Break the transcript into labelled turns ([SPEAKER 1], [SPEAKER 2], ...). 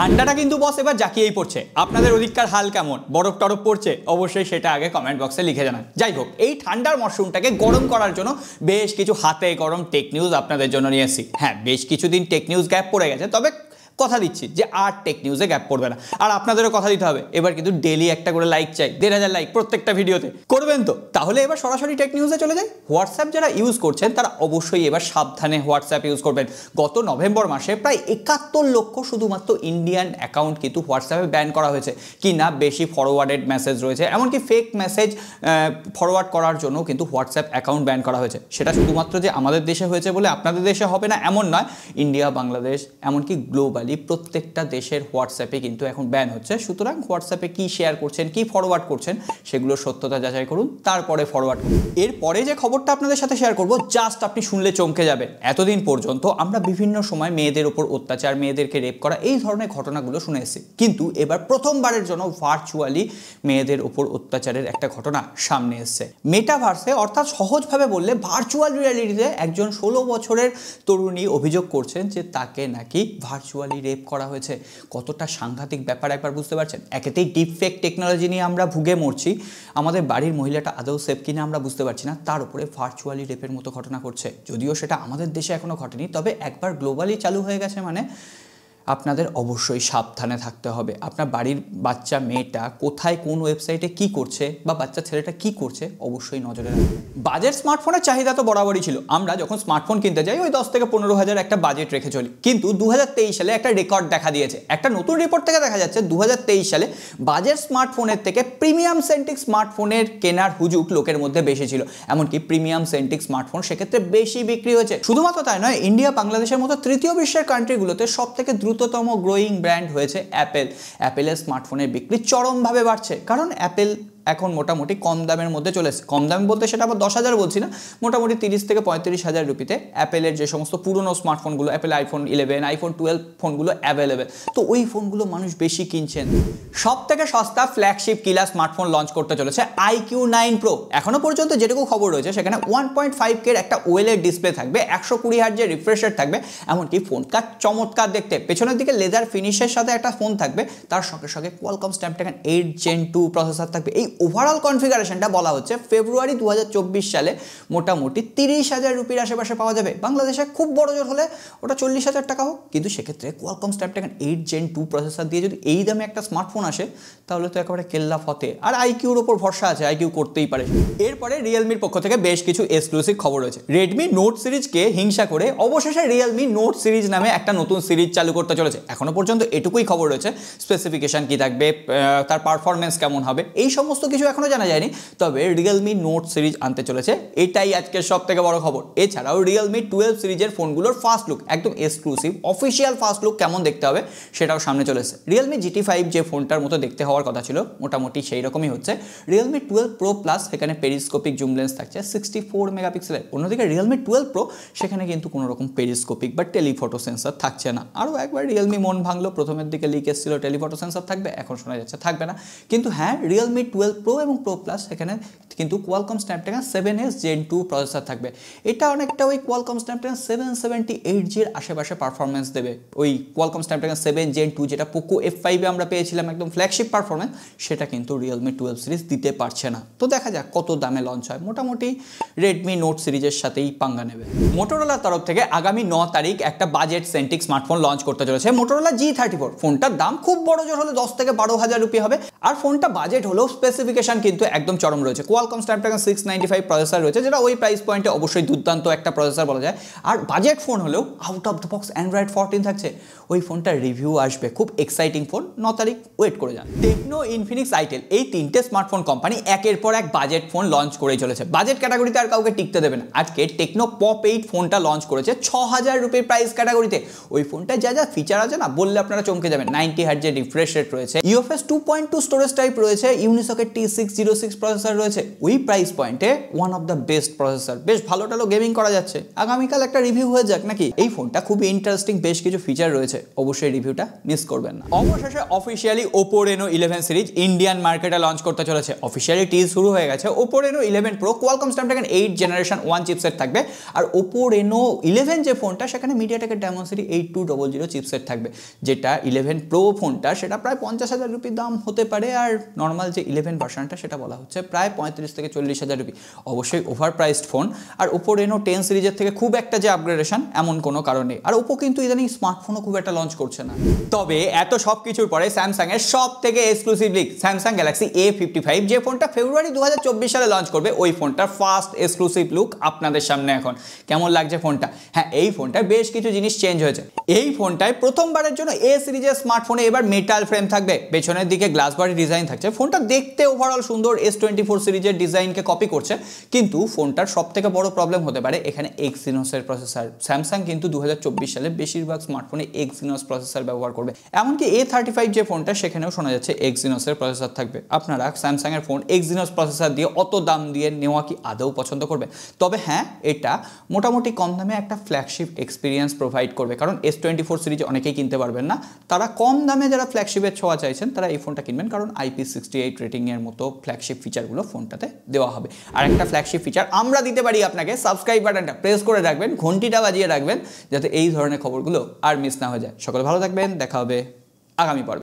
[SPEAKER 1] ঠান্ডাটা কিন্তু বস এবার জাকিয়েই পড়ছে। আপনাদের ওদিককার হাল কেমন? বরফ টরফ পড়ছে? অবশ্যই সেটা আগে কমেন্ট বক্সে লিখে জানান। যাই হোক, এই ঠান্ডার মরশুমটাকে গরম করার জন্য বেশ কিছু হাতে গরম টেক নিউজ আপনাদের জন্য নিয়ে এসেছি। হ্যাঁ, বেশ কিছুদিন টেক নিউজ গ্যাপ পড়ে গেছে, তবে কথা দিচ্ছি যে আর টেক নিউজে গ্যাপ পড়বে না। আর আপনাদেরও কথা দিতে হবে, এবার কিন্তু ডেলি একটা করে লাইক চাই, 1500 লাইক প্রত্যেকটা ভিডিওতে করবেন তো। তাহলে এবার সরাসরি টেক নিউজে চলে যাই। হোয়াটসঅ্যাপ যারা ইউজ করছেন তারা অবশ্যই এবার সাবধানে হোয়াটসঅ্যাপ ইউজ করবেন। গত নভেম্বর মাসে প্রায় 71 লক্ষ শুধুমাত্র ইন্ডিয়ান অ্যাকাউন্ট কিন্তু হোয়াটসঅ্যাপে ব্যান করা হয়েছে। কি না বেশি ফরওয়ার্ডেড মেসেজ রয়েছে, এমনকি ফেক মেসেজ ফরওয়ার্ড করার জন্য কিন্তু হোয়াটসঅ্যাপ অ্যাকাউন্ট ব্যান করা হয়েছে। সেটা শুধুমাত্র যে আমাদের দেশে হয়েছে বলে আপনাদের দেশে হবে না এমন নয়। ইন্ডিয়া, বাংলাদেশ, এমনকি গ্লোবালি প্রত্যেকটা দেশের হোয়াটসঅ্যাপে কিন্তু এখন ব্যান হচ্ছে। সুতরাং হোয়াটসঅ্যাপে কি শেয়ার করছেন, কি ফরওয়ার্ড করছেন, সেগুলোর সত্যতা যাচাই করুন, তারপরে ফরওয়ার্ড করুন। এরপরে যে খবরটা আপনাদের সাথে শেয়ার করব, জাস্ট আপনি শুনলে চমকে যাবেন। এতদিন পর্যন্ত আমরা বিভিন্ন সময় মেয়েদের উপর অত্যাচার, মেয়েদেরকে রেপ করা, এই ধরনের ঘটনাগুলো শুনে এসেছি। কিন্তু এবার প্রথমবারের জন্য ভার্চুয়ালি মেয়েদের উপর অত্যাচারের একটা ঘটনা সামনে এসেছে। মেটাভার্সে, অর্থাৎ সহজভাবে বললে ভার্চুয়াল রিয়ালিটিতে একজন 16 বছরের তরুণী অভিযোগ করছেন যে তাকে নাকি ভার্চুয়ালি রেপ করা হয়েছে। কতটা সাংঘাতিক ব্যাপার একবার বুঝতে পারছেন? একেতেই ডিপ ফেক টেকনোলজি নিয়ে আমরা ভুগে মরছি, আমাদের বাড়ির মহিলাটা আদৌ সেফ কিনা আমরা বুঝতে পারছি না, তার উপরে ভার্চুয়ালি রেপের মতো ঘটনা ঘটছে। যদিও সেটা আমাদের দেশে এখনো ঘটেনি, তবে একবার গ্লোবালি চালু হয়ে গেছে মানে আপনাদের অবশ্যই সাবধানে থাকতে হবে। আপনার বাড়ির বাচ্চা মেয়েটা কোথায় কোন ওয়েবসাইটে কি করছে বা বাচ্চা ছেলেটা কি করছে অবশ্যই নজরে রাখবেন। বাজেট স্মার্টফোনের চাহিদা তো বরাবরই ছিল। আমরা যখন স্মার্টফোন কিনতে যাই ওই 10 থেকে 15,000 একটা বাজেট রেখে চলি। কিন্তু 2023 সালে একটা রেকর্ড দেখা দিয়েছে। একটা নতুন রিপোর্ট থেকে দেখা যাচ্ছে 2023 সালে বাজেট স্মার্টফোনের থেকে প্রিমিয়াম সেন্টিক স্মার্টফোনের কেনার হুজুক লোকের মধ্যে বেশি ছিল। এমনকি প্রিমিয়াম সেন্টিক স্মার্টফোন সেক্ষেত্রে বেশি বিক্রি হয়েছে। শুধুমাত্র তাই নয়, ইন্ডিয়া, বাংলাদেশের মতো তৃতীয় বিশ্বের কান্ট্রিগুলোতে সব থেকে দ্রুততম গ্রোয়িং ব্র্যান্ড হয়েছে অ্যাপেল। অ্যাপেলের স্মার্টফোনের বিক্রি চরমভাবে বাড়ছে, কারণ অ্যাপেল এখন মোটামুটি কম দামের মধ্যে চলে এসেছে। কম দাম বলতে সেটা আবার 10,000 বলছি না, মোটামুটি 30 থেকে 35,000 রুপিতে অ্যাপেলের যে সমস্ত পুরনো স্মার্টফোনগুলো, অ্যাপেল আইফোন 11, আইফোন 12 ফোনগুলো অ্যাভেলেবেল। তো ওই ফোনগুলো মানুষ বেশি কিনছেন। সব থেকে সস্তা ফ্ল্যাগশিপ কিলার স্মার্টফোন লঞ্চ করতে চলেছে iQOO9 Pro। এখনো পর্যন্ত যেটুকু খবর রয়েছে সেখানে 1.5K একটা ওয়েলের ডিসপ্লে থাকবে, 120 হার্টজের রিফ্রেশ রেট থাকবে, এমনকি ফোনটা চমৎকার দেখতে। পেছনের দিকে লেদার ফিনিশের সাথে একটা ফোন থাকবে, তার সঙ্গে সঙ্গে কোয়ালকম স্ন্যাপড্রাগন 8 Gen 2 প্রসেসর থাকবে। এই ওভারঅল কনফিগারেশনটা বলা হচ্ছে ফেব্রুয়ারি 2024 সালে মোটামুটি 30,000 রুপির আশেপাশে পাওয়া যাবে। বাংলাদেশে খুব বড় জোর হলে ওটা 40,000 টাকা হোক, কিন্তু সেক্ষেত্রে কোয়ালকম স্ন্যাপড্রাগন 8 Gen 2 প্রসেসর দিয়ে যদি এই দামে একটা স্মার্টফোন আসে তাহলে তো একেবারে কেল্লা ফতে। আর আইকিউর ওপর ভরসা আছে, আইকিউ করতেই পারে। এরপরে রিয়েলমির পক্ষ থেকে বেশ কিছু এক্সক্লুসিভ খবর রয়েছে। রেডমি নোট সিরিজকে হিংসা করে অবশেষে রিয়েলমি নোট সিরিজ নামে একটা নতুন সিরিজ চালু করতে চলেছে। এখনো পর্যন্ত এটুকুই খবর রয়েছে, স্পেসিফিকেশন কি থাকবে, তার পারফরমেন্স কেমন হবে, এই সমস্ত কিছু এখনো জানা যায়নি। তবে রিয়েলমি নোট সিরিজ আনতে চলেছে, এটাই আজকের সব থেকে বড় খবর। এছাড়াও রিয়েলমি 12 সিরিজের ফোনগুলোর ফার্স্ট লুক, একদম এক্সক্লুসিভ অফিসিয়াল ফার্স্ট লুক কেমন দেখতে হবে সেটাও সামনে চলেছে। রিয়েলমি GT5 যে ফোনটার মতো দেখতে হওয়ার কথা ছিল মোটামুটি সেই রকমই হচ্ছে। রিয়েলমি 12 Pro Plus সেখানে পেরিস্কোপিক জুম লেন্স থাকছে 64 মেগাপিক্সেলের। অন্যদিকে রিয়েলমি 12 Pro সেখানে কিন্তু কোনো রকম পেরিস্কোপিক বা টেলিফটো সেন্সর থাকছে না। আরও একবার রিয়েলমি মন ভাঙলো, প্রথমের দিকে লিক এসেছিল টেলিফটো সেন্সর থাকবে, এখন শোনা যাচ্ছে থাকবে না। কিন্তু হ্যাঁ, রিয়েলমি 12 Pro এবং Pro Plus সেখানে কিন্তু Qualcomm Snapdragon 7S Gen 2 processor থাকবে। এটা অনেকটা ওই কোয়ালকম স্ন্যাপড্রাগন 778G এর আশেপাশে পারফরমেন্স দেবে। ওই কোয়ালকম স্ন্যাপড্রাগন 7 Gen 2 যেটা পোকো F5 এ আমরা পেয়েছিলাম একদম ফ্ল্যাগশিপ পারফরমেন্স, সেটা কিন্তু রিয়েলমি 12 সিরিজ দিতে পারছে না। তো দেখা যাক কত দামে লঞ্চ হয়। মোটামুটি রেডমি নোট সিরিজের সাথেই পাঙ্গা নেবে। মোটোরোলার তরফ থেকে আগামী 9 তারিখ একটা বাজেট সেন্টিক স্মার্টফোন লঞ্চ করতে চলেছে, মোটোরোলা G34। ফোনটার দাম খুব বড় জোর হলে 10 থেকে 12,000 রুপি হবে। আর ফোনটা বাজেট হলেও স্পেসিফিকেশন কিন্তু একদম চরম রয়েছে। কোয়ালকম স্ন্যাপড্রাগন 695 প্রসেসর রয়েছে, যেটা ওই প্রাইস পয়েন্টে অবশ্যই দুর্দান্ত একটা প্রসেসর বলা যায়। আর বাজেট ফোন হলেও out of the box Android 14 থাকছে। ওই ফোনটার রিভিউ আসবে, খুব এক্সাইটিং ফোন। 9 তারিখ ওয়েট করে যান। টেকনো, ইনফিনিক্স, আইটেল এই তিনটে স্মার্টফোন কোম্পানি একের পর এক বাজেট ফোন লঞ্চ করেই চলেছে। বাজেট ক্যাটাগরিতে আর কাউকে টিকতে দেবে না। আজকে টেকনো পপ 8 ফোনটা লঞ্চ করেছে 6,000 রুপির প্রাইস ক্যাটাগরিতে। ওই ফোনটা যা যা ফিচার আছে না, বললে আপনারা চমকে যাবেন। 90 হার্টজের রিফ্রেশ রেট রয়েছে, UFS 2.2 স্টোরেজ টাইপ রয়েছে, ইউনিসকেট T606 প্রসেসর রয়েছে, ওই প্রাইস পয়েন্টে one of the best processor, বেশ ভালো টালো গেমিং করা যাচ্ছে। আগামীকাল একটা রিভিউ হয়ে যাক নাকি? এই ফোনটা খুবই ইন্টারেস্টিং, বেশ কিছু ফিচার রয়েছে, অবশ্যই রিভিউটা মিস করবেন না। অবশেষে officially Oppo Reno 11 series Indian মার্কেটে লঞ্চ করতে চলেছে। অফিসিয়ালি টিজ শুরু হয়ে গেছে। Oppo Reno 11 Pro Qualcomm Snapdragon 8 generation 1 chipset থাকবে, আর Oppo Reno 11 যে ফোনটা সেখানে MediaTek Dimensity 8200 চিপসেট থাকবে। যেটা 11 Pro ফোনটা সেটা প্রায় 50,000 রুপি দাম হতে পারে, আর নর্মাল যে 11 ভার্সনটা সেটা বলা হচ্ছে প্রায় 35 থেকে 40,000 রুপি। অবশ্যই ওভার প্রাইসড ফোন। আর Oppo Reno 10 সিরিজের থেকে খুব একটা যে আপগ্রেডেশন এমন কোনো কারণ নেই। আর Oppo কিন্তু ইদানিং স্মার্টফোনও খুব একটা লঞ্চ করছে না। তবে এত সব কিছুর পরে স্যামসাং এর সব থেকে exclusive leak Samsung Galaxy A55, যে ফোনটা ফেব্রুয়ারি 2024 সালে লঞ্চ করবে, ওই ফোনটার ফার্স্ট এক্সক্লুসিভ লুক আপনাদের সামনে এখন। কেমন লাগছে ফোনটা? হ্যাঁ, এই ফোনটায় বেশ কিছু জিনিস চেঞ্জ হয়েছে। এই ফোনটায় প্রথমবারের জন্য এ সিরিজের স্মার্টফোনে এবার মেটাল ফ্রেম থাকবে, পেছনের দিকে গ্লাস বডি ডিজাইন থাকছে। ফোনটা দেখতে ওভারঅল সুন্দর, S24 সিরিজের ডিজাইনকে কপি করছে, কিন্তু ফোনটার সব থেকে বড় প্রবলেম হতে পারে এখানে এক্সিনোসের প্রসেসর। স্যামসাং কিন্তু 2024 সালে বেশিরভাগ স্মার্টফোনে এক্সিনোস প্রসেসর ব্যবহার করবে, এমনকি A35 যে ফোনটা সেখানেও শোনা যাচ্ছে এক্সিনোসের প্রসেসর থাকবে। আপনারা স্যামসাং এর ফোন এক্সিনোস প্রসেসর দিয়ে অত দাম দিয়ে নেওয়া কি আদৌ পছন্দ করবে? তবে হ্যাঁ, এটা মোটামুটি কম দামে একটা ফ্ল্যাগশিপ এক্সপিরিয়েন্স প্রোভাইড করবে, কারণ S24 সিরিজ অনেকেই কিনতে পারবেন না। তারা কম দামে যারা ফ্ল্যাগশিপের ছোঁয়া চাইছেন তারা এই ফোনটা কিনবেন, কারণ IP68 রেটিং এর মতো ফ্ল্যাগশিপ ফিচারগুলো ফোনটাতে দেওয়া হবে। আর একটা ফ্ল্যাগশিপ ফিচার আমরা দিতে পারি আপনাকে, সাবস্ক্রাইব বাটনটা প্রেস করে রাখবেন, ঘন্টিটা বাজিয়ে রাখবেন, যাতে এই ধরনের খবরগুলো আর মিস না হয়ে যায়। সকলে ভালো থাকবেন, দেখা হবে আগামী পর্বে।